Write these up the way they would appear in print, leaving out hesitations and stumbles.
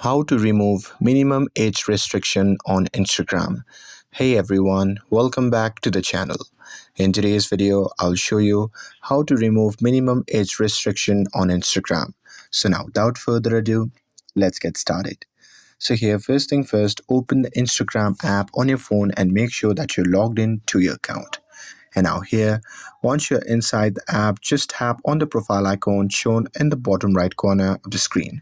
How to remove minimum age restriction on Instagram. Hey everyone, welcome back to the channel. In today's video, I'll show you how to remove minimum age restriction on Instagram. So now, without further ado, let's get started. So here, first thing first, open the Instagram app on your phone and make sure that you're logged in to your account. And now here, once you're inside the app, just tap on the profile icon shown in the bottom right corner of the screen.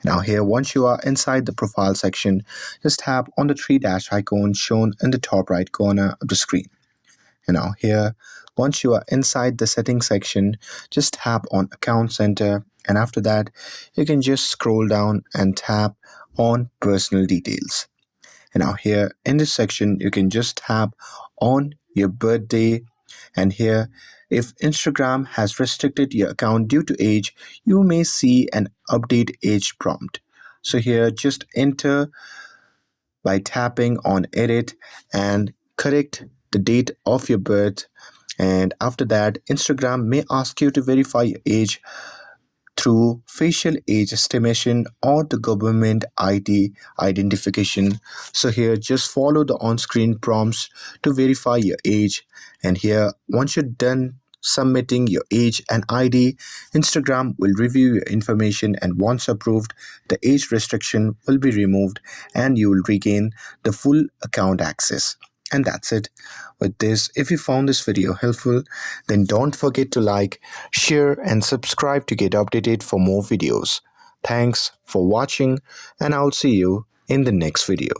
Now here, once you are inside the profile section, just tap on the three dash icon shown in the top right corner of the screen. And now here, once you are inside the settings section, just tap on Account Center, and after that, you can just scroll down and tap on Personal Details. And now here in this section, you can just tap on your birthday, and here, if Instagram has restricted your account due to age, you may see an update age prompt. So here, just enter by tapping on edit and correct the date of your birth. And after that, Instagram may ask you to verify your age through facial age estimation or the government ID identification. So here, just follow the on-screen prompts to verify your age. And here, once you're done submitting your age and ID, Instagram will review your information, and once approved, the age restriction will be removed and you will regain the full account access. And that's it with this. If you found this video helpful, then don't forget to like, share, and subscribe to get updated for more videos. Thanks for watching, and I'll see you in the next video.